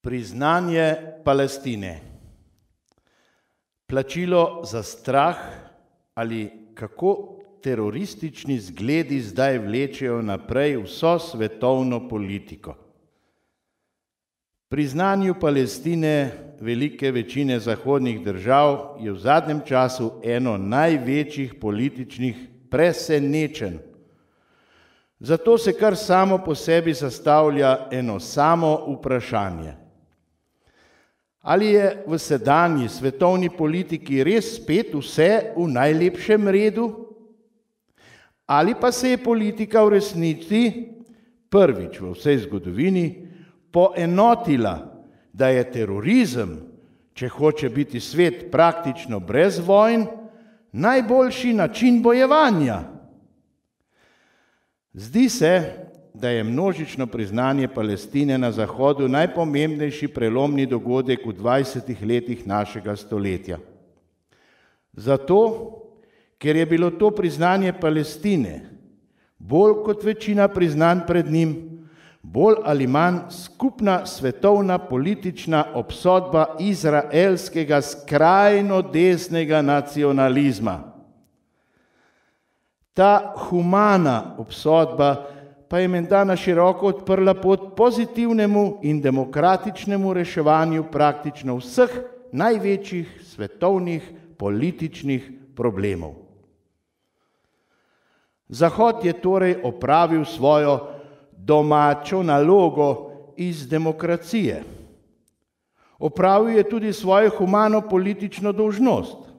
Priznanje Palestine. Plačilo za strah ali kako teroristični zgledi zdaj vlečejo naprej vso svetovno politiko. Priznanju Palestine velike večine zahodnih držav je v zadnjem času eno največjih političnih presenečenj. Zato se kar samo po sebi zastavlja eno samo vprašanje. Ali je v sedanji svetovni politiki res spet vse v najlepšem redu? Ali pa se je politika v resnici prvič v vsej zgodovini poenotila, da je terorizem, če hoče biti svet praktično brez vojn, najboljši način bojevanja? Zdi se, da je množično priznanje Palestine na Zahodu najpomembnejši prelomni dogodek v 20 letih našega stoletja. Zato, ker je bilo to priznanje Palestine bolj kot večina priznanj pred njim, bolj ali manj skupna svetovna politična obsodba izraelskega skrajno desnega nacionalizma. Ta humana obsodba pa je menda na široko odprla pot pozitivnemu in demokratičnemu reševanju praktično vseh največjih svetovnih političnih problemov. Zahod je torej opravil svojo domačo nalogo iz demokracije. Opravil je tudi svojo humano politično dolžnost.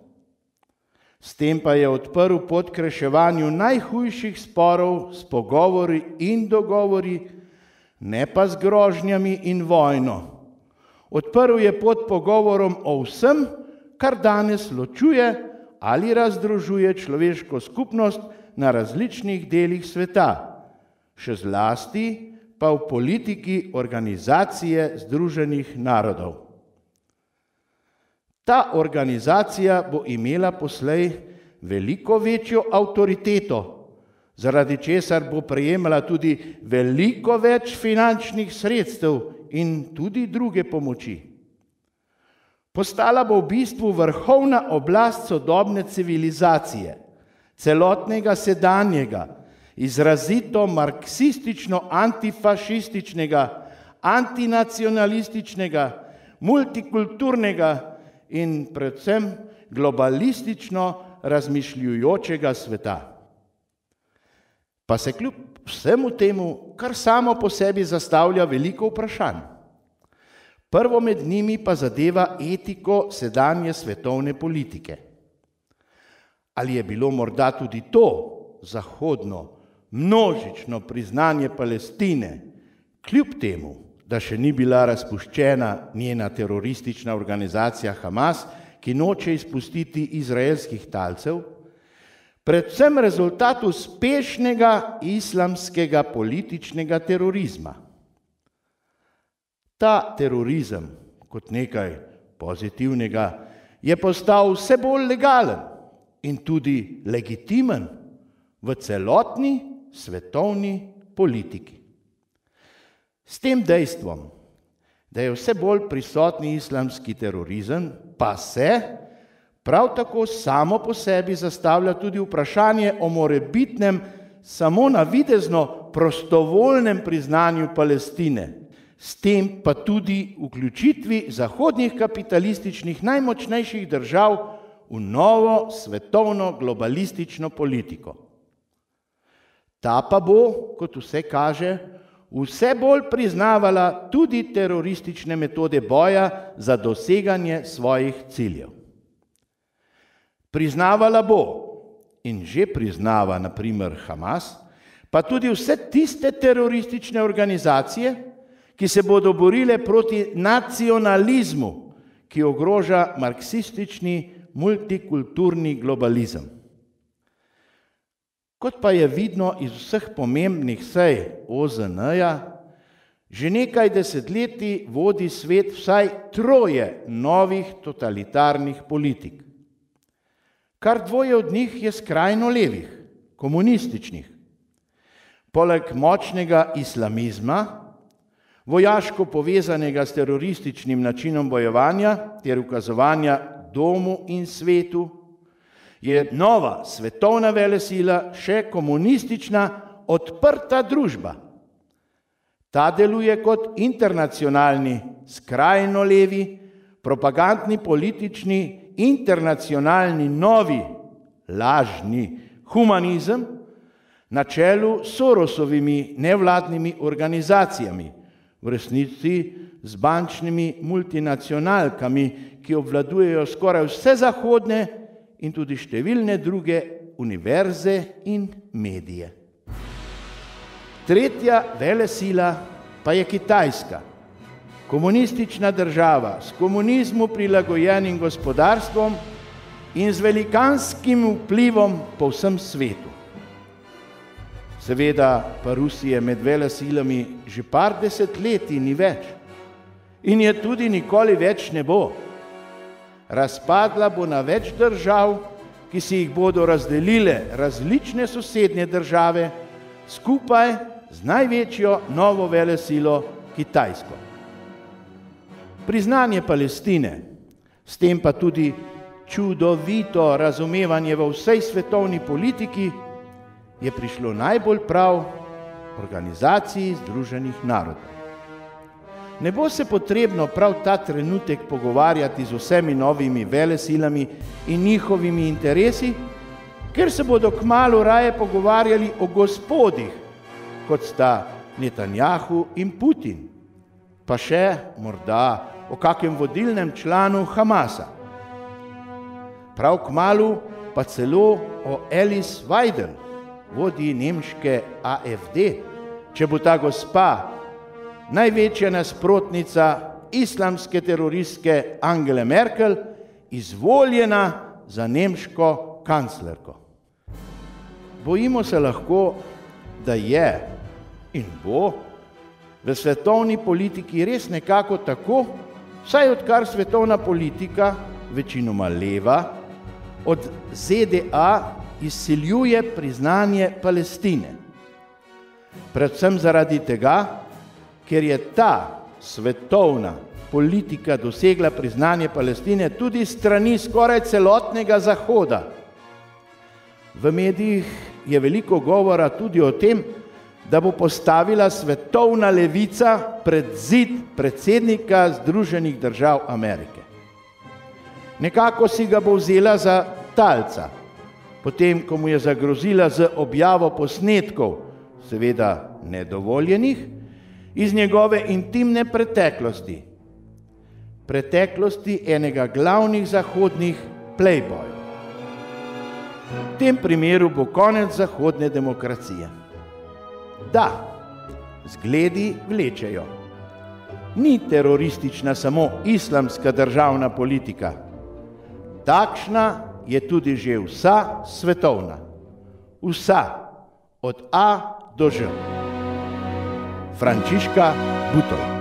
S tem pa je odprl pot k reševanju najhujših sporov s pogovori in dogovori, ne pa z grožnjami in vojno. Odprl je pot pogovorom o vsem, kar danes ločuje ali razdružuje človeško skupnost na različnih delih sveta, še zlasti pa v politiki Organizacije združenih narodov. Ta organizacija bo imela poslej veliko večjo avtoriteto, zaradi česar bo prejemala tudi veliko več finančnih sredstev in tudi druge pomoči. Postala bo v bistvu vrhovna oblast sodobne civilizacije, celotnega sedanjega, izrazito marksistično-antifašističnega, antinacionalističnega, multikulturnega in predvsem globalistično razmišljujočega sveta. Pa se kljub vsemu temu kar samo po sebi zastavlja veliko vprašanj. Prvo med njimi pa zadeva etiko sedanje svetovne politike. Ali je bilo morda tudi to zahodno množično priznanje Palestine, kljub temu, da še ni bila razpuščena njena teroristična organizacija Hamas, ki noče izpustiti izraelskih talcev, predvsem rezultat uspešnega islamskega političnega terorizma. Ta terorizem, kot nekaj pozitivnega, je postal vse bolj legalen in tudi legitimen v celotni svetovni politiki. S tem dejstvom, da je vse bolj prisotni islamski terorizem, pa se prav tako samo po sebi zastavlja tudi vprašanje o morebitnem samo navidezno prostovoljnem priznanju Palestine, s tem pa tudi vključitvi zahodnih kapitalističnih najmočnejših držav v novo svetovno globalistično politiko. Ta pa bo, kot vse kaže, vse bolj priznavala tudi teroristične metode boja za doseganje svojih ciljev. Priznavala bo in že priznava na primer Hamas, pa tudi vse tiste teroristične organizacije, ki se bodo borile proti nacionalizmu, ki ogroža marksistični multikulturni globalizem. Kot pa je vidno iz vseh pomembnih sej OZN-ja, že nekaj desetletij vodi svet vsaj troje novih totalitarnih politik. Kar dvoje od njih je skrajno levih, komunističnih. Poleg močnega islamizma vojaško povezanega s terorističnim načinom bojevanja ter ukazovanja domu in svetu, je nova svetovna velesila še komunistična odprta družba. Ta deluje kot internacionalni, skrajno levi, propagandni, politični, internacionalni, novi, lažni humanizem na čelu s Sorosovimi nevladnimi organizacijami, v resnici z bančnimi multinacionalkami, ki obvladujejo skoraj vse zahodne in tudi številne druge univerze in medije. Tretja velesila pa je Kitajska, komunistična država s komunizmu prilagojenim gospodarstvom in z velikanskim vplivom po vsem svetu. Seveda pa Rusije med velesilami že par desetletij ni več in je tudi nikoli več ne bo. Razpadla bo na več držav, ki si jih bodo razdelile različne sosednje države, skupaj z največjo novo velesilo Kitajsko. Priznanje Palestine, s tem pa tudi čudovito razumevanje v vsej svetovni politiki, je prišlo najbolj prav Organizaciji Združenih narodov. Ne bo se potrebno prav ta trenutek pogovarjati z vsemi novimi velesilami in njihovimi interesi, ker se bodo kmalu raje pogovarjali o gospodih, kot sta Netanjahu in Putin, pa še morda o kakem vodilnem članu Hamasa. Prav kmalu pa celo o Alice Weidel, vodji nemške AfD, če bo ta gospa, največja nasprotnica islamske teroristke Angele Merkel, izvoljena za nemško kanclerko. Bojimo se lahko, da je in bo v svetovni politiki res nekako tako, vsaj odkar svetovna politika, večinoma leva, od ZDA izsiljuje priznanje Palestine. Predvsem zaradi tega, ker je ta svetovna politika dosegla priznanje Palestine tudi strani skoraj celotnega Zahoda. V medijih je veliko govora tudi o tem, da bo postavila svetovna levica pred zid predsednika Združenih držav Amerike. Nekako si ga bo vzela za talca, potem ko mu je zagrozila z objavo posnetkov, seveda nedovoljenih, iz njegove intimne preteklosti, preteklosti enega glavnih zahodnih playboyov. V tem primeru bo konec zahodne demokracije. Da, zgledi vlečejo. Ni teroristična samo islamska državna politika. Takšna je tudi že vsa svetovna. Vsa, od A do Ž. Frančiška Butov.